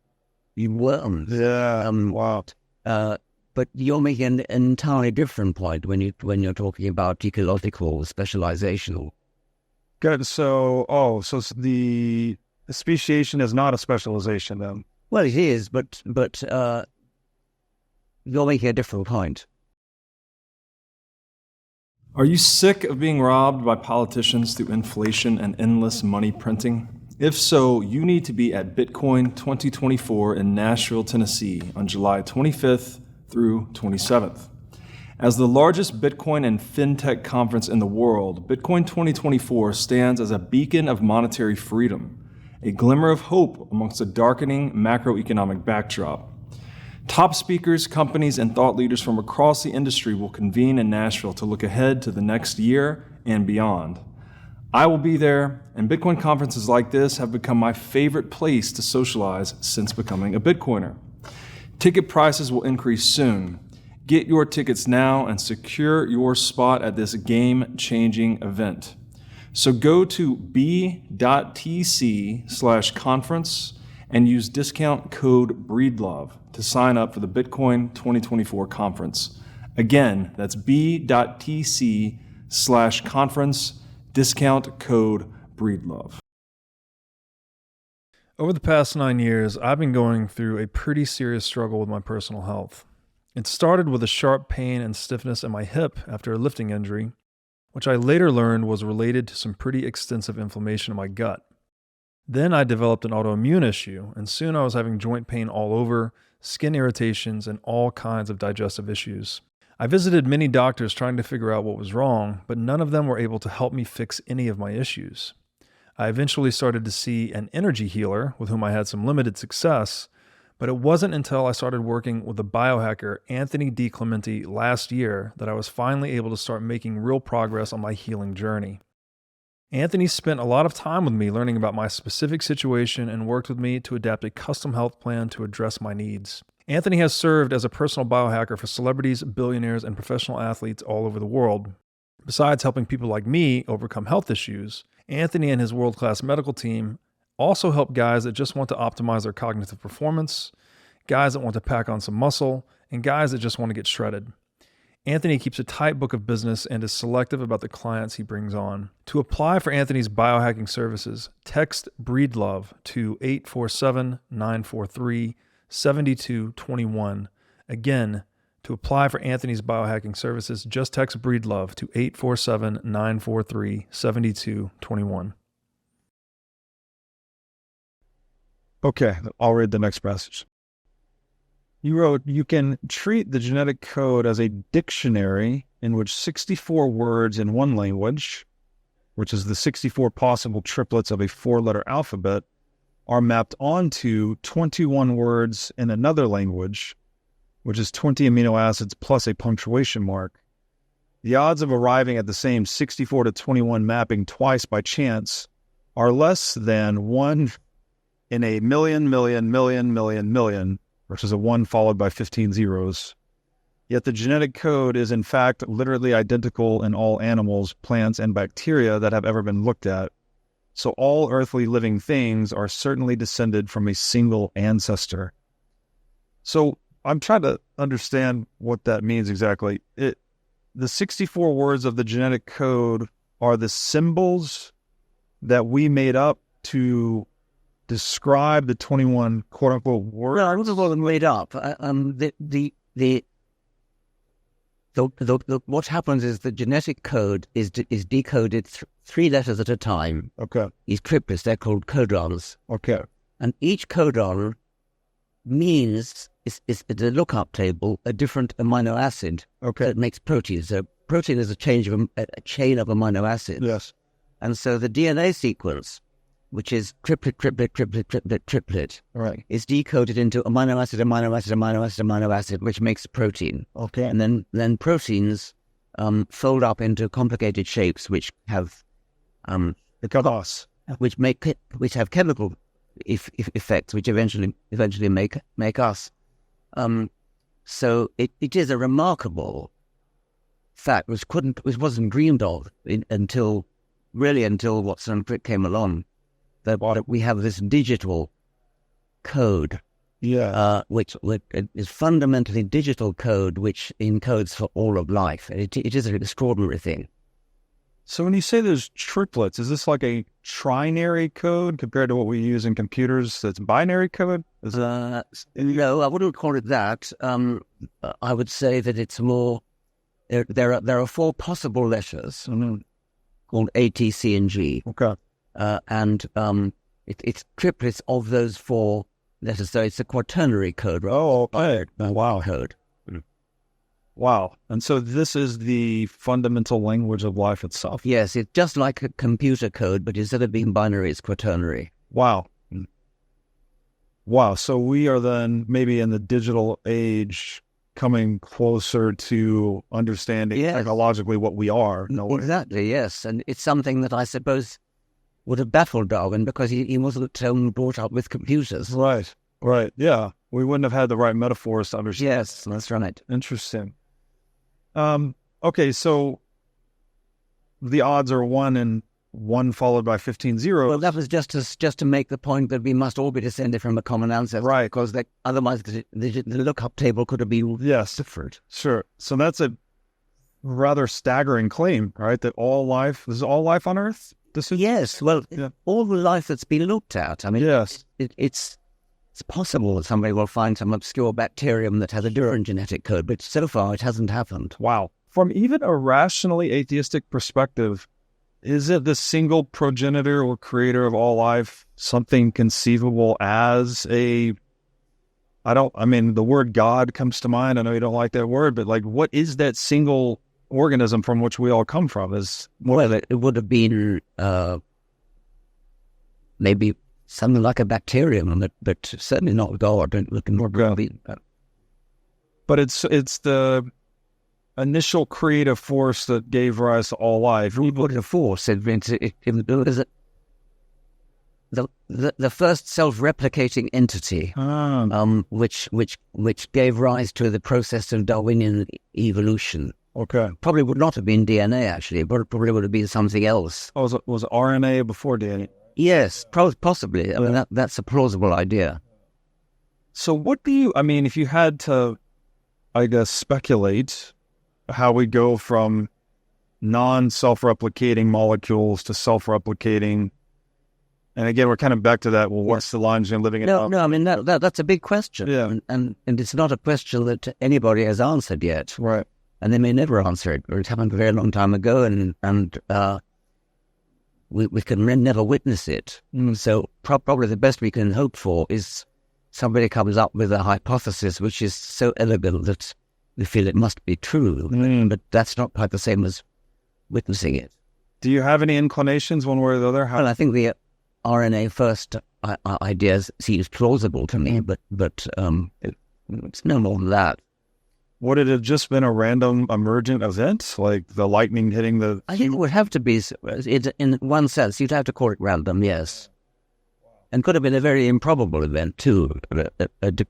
worms. Yeah. Wow. But you're making an entirely different point when you're talking about ecological specialization. Good. So the speciation is not a specialization then. Well, it is, but you're making a different point. Are you sick of being robbed by politicians through inflation and endless money printing? If so, you need to be at Bitcoin 2024 in Nashville, Tennessee on July 25th through 27th. As the largest Bitcoin and Fintech conference in the world, Bitcoin 2024 stands as a beacon of monetary freedom, a glimmer of hope amongst a darkening macroeconomic backdrop. Top speakers, companies, and thought leaders from across the industry will convene in Nashville to look ahead to the next year and beyond. I will be there, and Bitcoin conferences like this have become my favorite place to socialize since becoming a Bitcoiner. Ticket prices will increase soon. Get your tickets now and secure your spot at this game-changing event. So go to b.tc/conference and use discount code Breedlove to sign up for the Bitcoin 2024 conference. Again, that's b.tc/conference, discount code Breedlove. Over the past 9 years, I've been going through a pretty serious struggle with my personal health. It started with a sharp pain and stiffness in my hip after a lifting injury, which I later learned was related to some pretty extensive inflammation in my gut. Then I developed an autoimmune issue, and soon I was having joint pain all over, skin irritations, and all kinds of digestive issues. I visited many doctors trying to figure out what was wrong, but none of them were able to help me fix any of my issues. I eventually started to see an energy healer with whom I had some limited success, but it wasn't until I started working with the biohacker Anthony DiClementi last year that I was finally able to start making real progress on my healing journey. Anthony spent a lot of time with me learning about my specific situation and worked with me to adapt a custom health plan to address my needs. Anthony has served as a personal biohacker for celebrities, billionaires, and professional athletes all over the world. Besides helping people like me overcome health issues, Anthony and his world-class medical team also help guys that just want to optimize their cognitive performance, guys that want to pack on some muscle, and guys that just want to get shredded. Anthony keeps a tight book of business and is selective about the clients he brings on. To apply for Anthony's biohacking services, text Breedlove to 847-943-7221. Again, to apply for Anthony's biohacking services, just text Breedlove to 847-943-7221. Okay, I'll read the next passage. You wrote, you can treat the genetic code as a dictionary in which 64 words in one language, which is the 64 possible triplets of a four-letter alphabet, are mapped onto 21 words in another language, which is 20 amino acids plus a punctuation mark. The odds of arriving at the same 64 to 21 mapping twice by chance are less than 1 in a million, which is a 1 followed by 15 zeros. Yet the genetic code is in fact literally identical in all animals, plants, and bacteria that have ever been looked at. So all earthly living things are certainly descended from a single ancestor. So I'm trying to understand what that means exactly. The 64 words of the genetic code are the symbols that we made up to describe the 21 quote-unquote words. Well, I wasn't all made up. What happens is the genetic code is decoded three letters at a time. Okay. These triplets, they're called codons. Okay. And each codon means, is the lookup table, a different amino acid that makes proteins. So protein is a chain of amino acids. Yes. And so the DNA sequence, which is triplet, Right. is decoded into amino acid, which makes protein. Okay. And then proteins fold up into complicated shapes, which have which have chemical effects, which eventually make us. So it is a remarkable fact which wasn't dreamed of until Watson and Crick came along. That we have this digital code, which is fundamentally digital code, which encodes for all of life. It is an extraordinary thing. So when you say there's triplets, is this like a trinary code compared to what we use in computers that's binary code? No, I wouldn't call it that. I would say that it's more, there are four possible letters called A, T, C, and G. Okay. And it's triplets of those four letters, so it's a quaternary code. Right? Oh, okay. Wow. Code. Wow. And so this is the fundamental language of life itself. Yes, it's just like a computer code, but instead of being binary, it's quaternary. Wow. Wow. So we are then maybe in the digital age coming closer to understanding technologically what we are. Exactly, yes. And it's something that I suppose would have baffled Darwin because he wasn't brought up with computers. Right. Yeah. We wouldn't have had the right metaphors to understand. Yes, that's right. Interesting. Okay, so the odds are 1 and 1 followed by 15 zeros. Well, that was just to make the point that we must all be descended from a common ancestor. Right. Because otherwise the lookup table could have been different. Sure. So that's a rather staggering claim, right? That this is all life on Earth? Yes. Well, all the life that's been looked at. I mean, it's possible that somebody will find some obscure bacterium that has a different genetic code, but so far it hasn't happened. Wow. From even a rationally atheistic perspective, is it the single progenitor or creator of all life something conceivable as a I mean, the word God comes to mind. I know you don't like that word, but like, what is that single organism from which we all come from? Well, it would have been maybe something like a bacterium, but certainly not God. But it's the initial creative force that gave rise to all life. What a force! The first self-replicating entity, which gave rise to the process of Darwinian evolution. Okay. Probably would not have been DNA, actually, but probably would have been something else. Oh, was it RNA before DNA? Yes, possibly. I mean, that's a plausible idea. So what do you, I mean, if you had to, I guess, speculate how we go from non-self-replicating molecules to self-replicating, and again, we're kind of back to that, well, what's the line between living and No, I mean, that's a big question. Yeah. And it's not a question that anybody has answered yet. Right. And they may never answer it, or it happened a very long time ago, and we can never witness it. So probably the best we can hope for is somebody comes up with a hypothesis which is so elegant that we feel it must be true, but that's not quite the same as witnessing it. Do you have any inclinations one way or the other? Well, I think the RNA first idea seems plausible to me, but it's no more than that. Would it have just been a random emergent event, like the lightning hitting the... I think it would have to be, in one sense, you'd have to call it random, yes. And could have been a very improbable event, too. It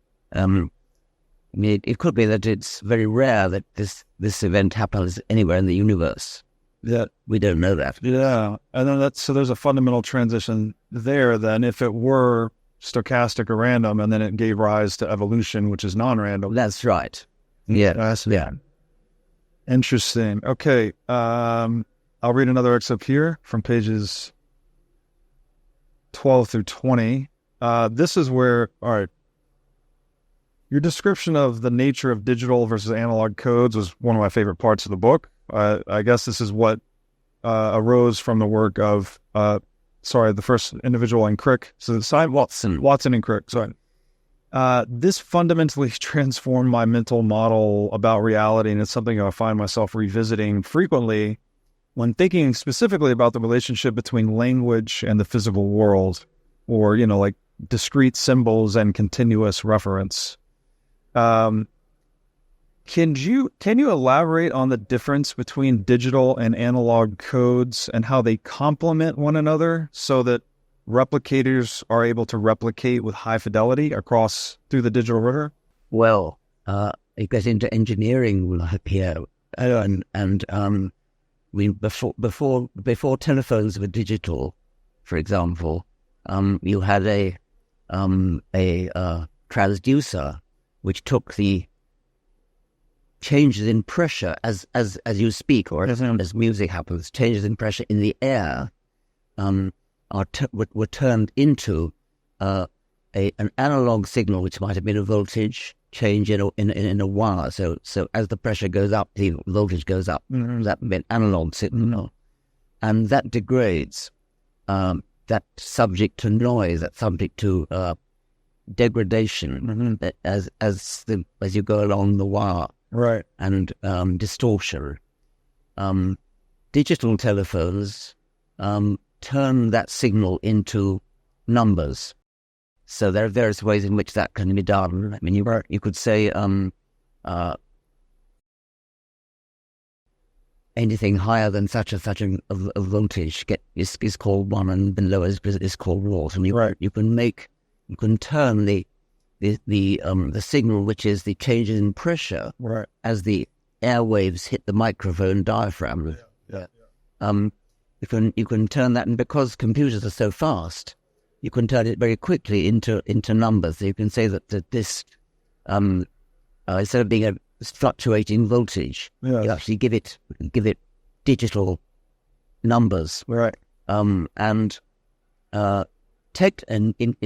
could be that it's very rare that this event happens anywhere in the universe. Yeah. We don't know that. Yeah. And then so there's a fundamental transition there, then, if it were stochastic or random, and then it gave rise to evolution, which is non-random. That's right. Yeah. Yeah. Interesting. Okay. I'll read another excerpt here from pages 12 through 20. This is where, all right, your description of the nature of digital versus analog codes was one of my favorite parts of the book. I guess this is what arose from the work of, the first individual in Crick. So Watson and Crick, sorry. This fundamentally transformed my mental model about reality, and it's something I find myself revisiting frequently when thinking specifically about the relationship between language and the physical world, or, like discrete symbols and continuous reference. Can you elaborate on the difference between digital and analog codes and how they complement one another so that replicators are able to replicate with high fidelity through the digital river? Well, it goes into engineering here, and before telephones were digital, for example, you had a transducer which took the changes in pressure as you speak, or as music happens, changes in pressure in the air were turned into an analog signal, which might have been a voltage change in a wire. So as the pressure goes up, the voltage goes up. That would be an analog signal, and that degrades. That subject to noise, that subject to degradation as you go along the wire, right? And distortion. Digital telephones turn that signal into numbers. So there are various ways in which that can be done. I mean, you could say anything higher than such a voltage is called 1, and below is called volt. And you can turn the signal, which is the changes in pressure, right, as the airwaves hit the microphone diaphragm. Yeah. You can turn that, and because computers are so fast, you can turn it very quickly into numbers. So you can say that this instead of being a fluctuating voltage, you actually give it digital numbers, right? And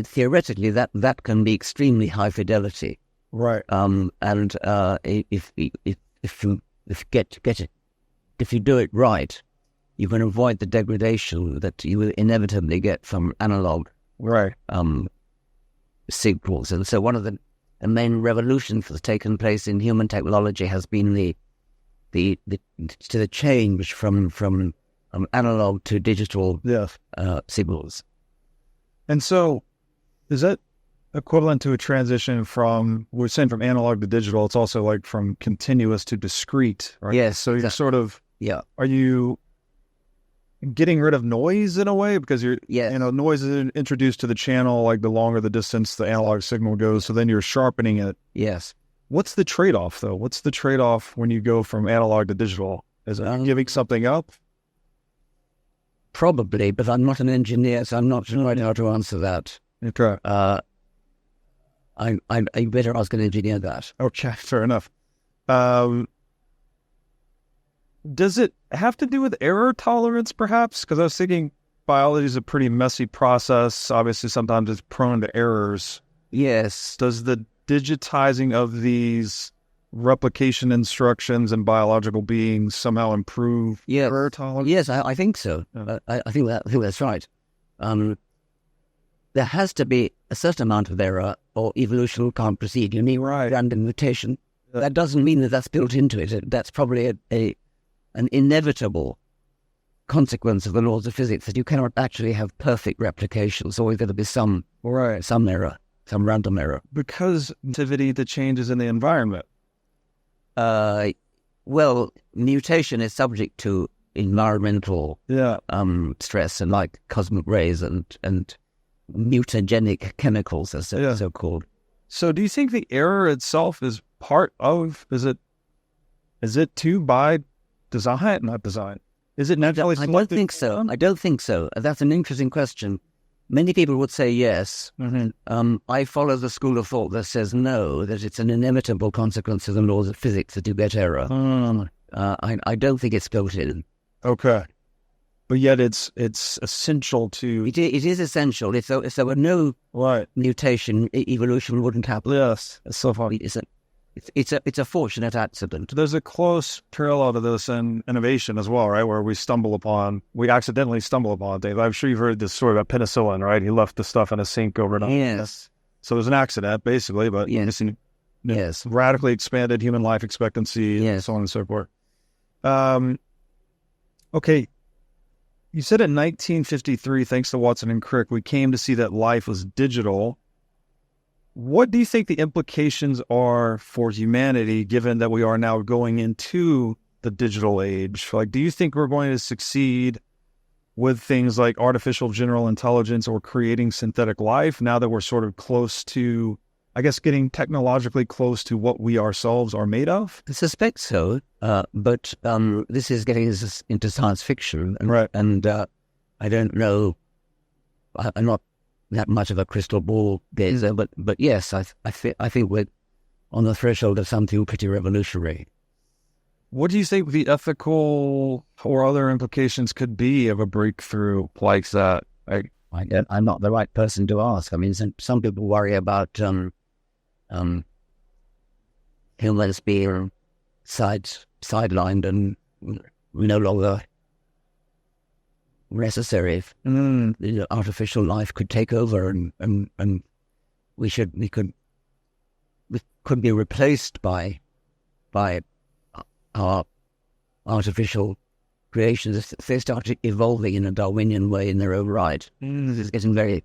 theoretically that can be extremely high fidelity, right? And if you do it right, you can avoid the degradation that you will inevitably get from analog right signals. And so one of the main revolution that's taken place in human technology has been the change from analog to digital signals. And so, is that equivalent to a transition from, we're saying from analog to digital, it's also like from continuous to discrete, right? Yes. So you're sort of, Yeah. are you getting rid of noise in a way? Because noise is introduced to the channel, like the longer the distance the analog signal goes, so then you're sharpening it. Yes. What's the trade-off, though? What's the trade-off when you go from analog to digital? Is it giving something up? Probably, but I'm not an engineer, so I'm not sure how to answer that. Okay. I better ask an engineer that. Okay, fair enough. Does it have to do with error tolerance, perhaps? Because I was thinking biology is a pretty messy process. Obviously, sometimes it's prone to errors. Yes. Does the digitizing of these replication instructions in biological beings somehow improve error tolerance? Yes, I think so. Yeah. I think that's right. There has to be a certain amount of error, or evolution can't proceed. You need random mutation. Yeah. That doesn't mean that that's built into it. That's probably an inevitable consequence of the laws of physics, that you cannot actually have perfect replication. So there's going to be some error, some random error. Because activity to changes in the environment. Well, mutation is subject to environmental stress, and like cosmic rays and mutagenic chemicals, as they're so called. So do you think the error itself is part of, is it too by design, not design? Is it naturally I selected? I don't think so. That's an interesting question. Many people would say yes. Mm-hmm. I follow the school of thought that says no, that it's an inevitable consequence of the laws of physics that you get error. I don't think it's built in. Okay. But yet it's essential to... It is essential. If there were no mutation, evolution wouldn't happen. Yes. It's so funny. It's a fortunate accident. There's a close parallel to this in innovation as well, right? Where we accidentally stumble upon things. I'm sure you've heard this story about penicillin, right? He left the stuff in a sink overnight. Yes. So there's an accident, basically, but yes. Radically expanded human life expectancy, and so on and so forth. Okay. You said in 1953, thanks to Watson and Crick, we came to see that life was digital. What do you think the implications are for humanity, given that we are now going into the digital age? Like, do you think we're going to succeed with things like artificial general intelligence or creating synthetic life now that we're sort of close to, I guess, getting technologically close to what we ourselves are made of? I suspect so, but this is getting us into science fiction, and I don't know. I'm not that much of a crystal ball gazer, but yes, I think we're on the threshold of something pretty revolutionary. What do you think the ethical or other implications could be of a breakthrough like that? I'm not the right person to ask. I mean, some people worry about humans being sidelined and no longer necessary. Artificial life could take over, and we could be replaced by our artificial creations if they start evolving in a Darwinian way in their own right. This is getting very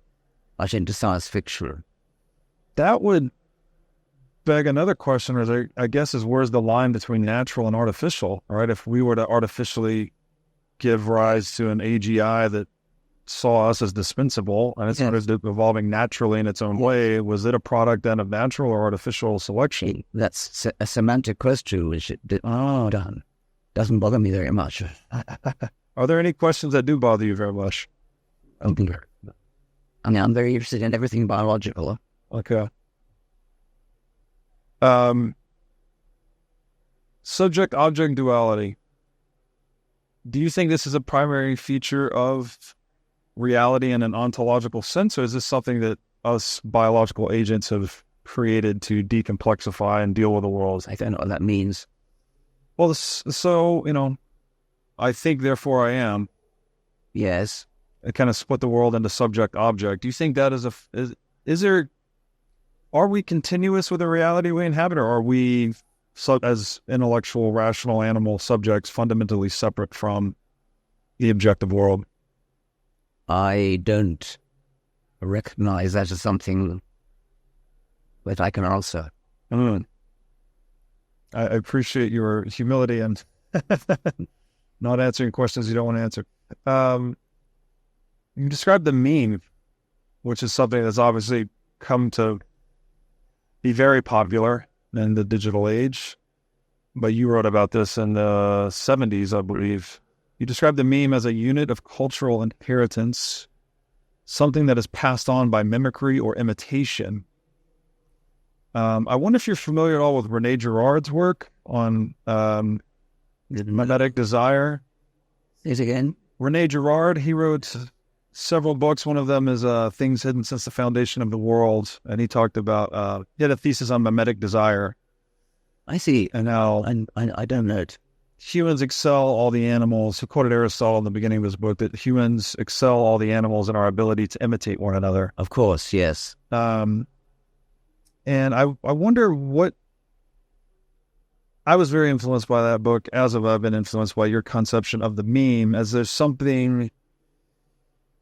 much into science fiction. That would beg another question, I guess, is where's the line between natural and artificial, right? If we were to artificially give rise to an AGI that saw us as dispensable and it started evolving naturally in its own way, was it a product then of natural or artificial selection? That's a semantic question, which doesn't bother me very much. Are there any questions that do bother you very much? I mean, I'm very interested in everything biological. Okay. Subject-object duality. Do you think this is a primary feature of reality in an ontological sense, or is this something that us biological agents have created to decomplexify and deal with the world? I don't know what that means. Well, so, I think, therefore I am. Yes. It kind of split the world into subject-object. Do you think that is there... are we continuous with the reality we inhabit, or are we, as intellectual, rational animal subjects, fundamentally separate from the objective world? I don't recognize that as something that I can answer. I appreciate your humility and not answering questions you don't want to answer. You described the meme, which is something that's obviously come to be very popular in the digital age. But you wrote about this in the 70s, I believe. You described the meme as a unit of cultural inheritance, something that is passed on by mimicry or imitation. I wonder if you're familiar at all with Rene Girard's work on mimetic desire. Say it again. Rene Girard, he wrote several books. One of them is Things Hidden Since the Foundation of the World. And he talked about, he had a thesis on mimetic desire. I see. And how I don't know it. Humans excel all the animals. He quoted Aristotle in the beginning of his book that humans excel all the animals in our ability to imitate one another. Of course, yes. And I wonder what... I was very influenced by that book, as have I been influenced by your conception of the meme, as there's something...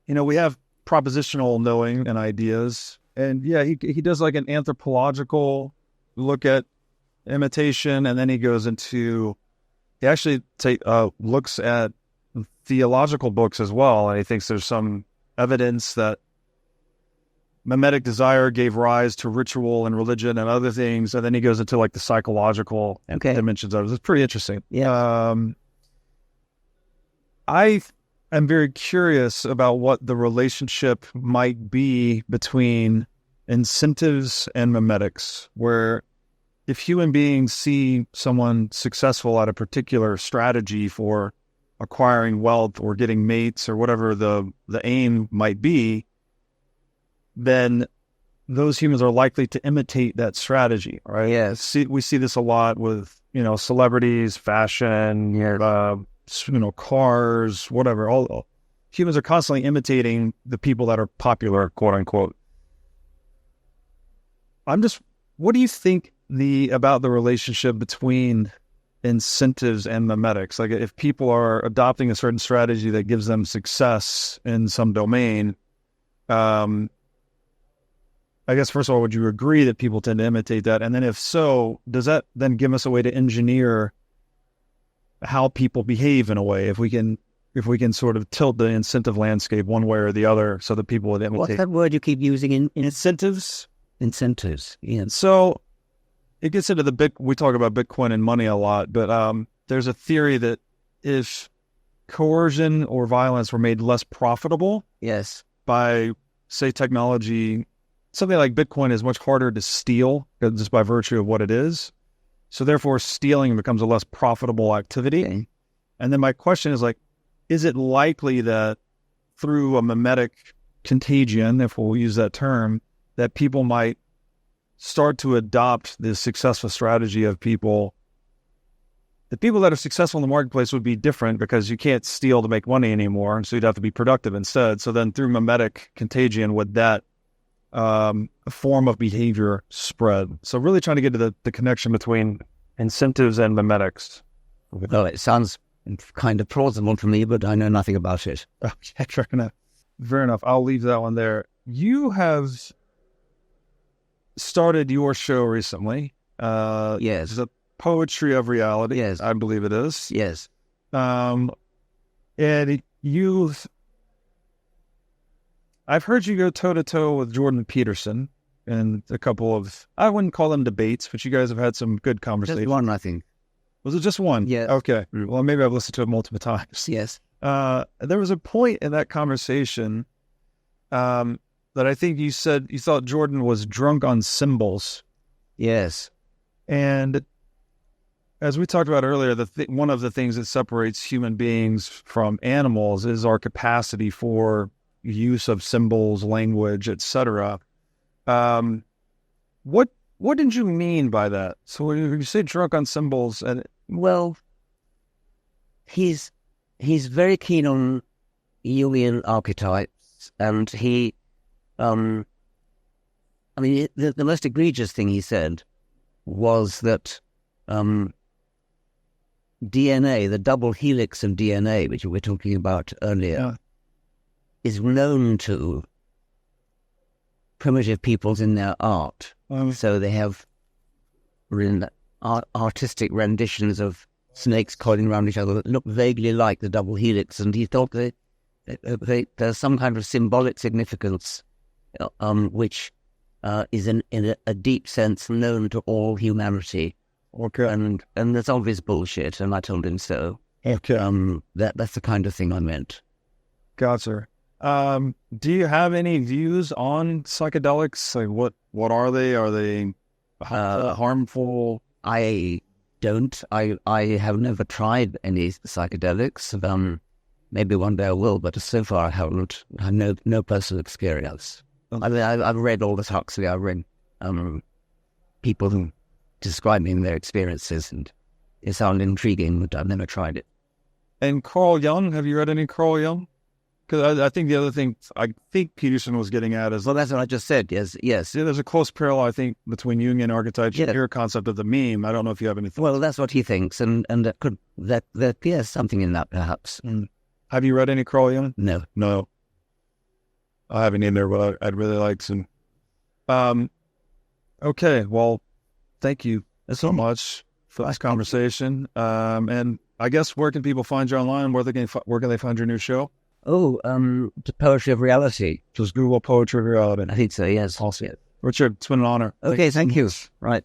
we have propositional knowing and ideas. And yeah, he does like an anthropological look at imitation, and then he goes into... He actually looks at theological books as well, and he thinks there's some evidence that mimetic desire gave rise to ritual and religion and other things, and then he goes into like the psychological dimensions of it. It's pretty interesting. Yeah. I am very curious about what the relationship might be between incentives and mimetics, where if human beings see someone successful at a particular strategy for acquiring wealth or getting mates or whatever the aim might be, then those humans are likely to imitate that strategy, right? Yes. We see this a lot with, celebrities, fashion, cars, whatever. All humans are constantly imitating the people that are popular, quote unquote. What do you think about the relationship between incentives and mimetics? Like if people are adopting a certain strategy that gives them success in some domain, I guess, first of all, would you agree that people tend to imitate that? And then if so, does that then give us a way to engineer how people behave in a way? If we can sort of tilt the incentive landscape one way or the other so that people would imitate. What's that word you keep using in incentives? Incentives, yeah. So it gets into we talk about Bitcoin and money a lot, but there's a theory that if coercion or violence were made less profitable, yes, by, say, technology, something like Bitcoin is much harder to steal just by virtue of what it is. So therefore, stealing becomes a less profitable activity. Okay. And then my question is is it likely that through a mimetic contagion, if we'll use that term, that people might start to adopt this successful strategy of people? The people that are successful in the marketplace would be different because you can't steal to make money anymore, and so you'd have to be productive instead. So then through mimetic contagion, would that form of behavior spread? So really trying to get to the connection between incentives and mimetics. Well, it sounds kind of plausible to me, but I know nothing about it. Okay, fair enough. Fair enough. I'll leave that one there. You have started your show recently. Yes. The Poetry of Reality. Yes. I believe it is. Yes. And I've heard you go toe-to-toe with Jordan Peterson and a couple of, I wouldn't call them debates, but you guys have had some good conversations. Just one, I think. Was it just one? Yeah. Okay. Well, maybe I've listened to it multiple times. Yes. There was a point in that conversation that I think you said you thought Jordan was drunk on symbols. Yes. And as we talked about earlier, one of the things that separates human beings from animals is our capacity for use of symbols, language, etc. What did you mean by that? So when you say drunk on symbols, and well, he's very keen on Jungian archetypes, and he I mean, the most egregious thing he said was that DNA, the double helix of DNA, which we were talking about earlier, is known to primitive peoples in their art. So they have artistic renditions of snakes coiling around each other that look vaguely like the double helix, and he thought that there's some kind of symbolic significance which is in a deep sense known to all humanity. Okay. And that's obvious bullshit, and I told him so. Okay. That's the kind of thing I meant. Gotcha. Do you have any views on psychedelics? Like what are they? Are they harmful? I don't. I have never tried any psychedelics. Maybe one day I will, but so far I haven't. I have no personal experience. I mean, I've read all this Huxley. I've read people who describing their experiences, and it sounded intriguing, but I've never tried it. And Carl Jung, have you read any Carl Jung? Because I think the other thing I think Peterson was getting at is, Well, that's what I just said. Yes. there's a close parallel, I think, between Jungian archetypes and your concept of the meme. I don't know if you have any thoughts. Well, that's what he thinks, and that yes, something in that perhaps. Have you read any Carl Jung? No. I haven't either, but I'd really like to. Okay, well, thank you so much for this conversation. And I guess where can people find you online? Where can they find your new show? The Poetry of Reality. Just Google Poetry of Reality. I think so, yes. Awesome. Richard, it's been an honor. Okay, thank you. Right.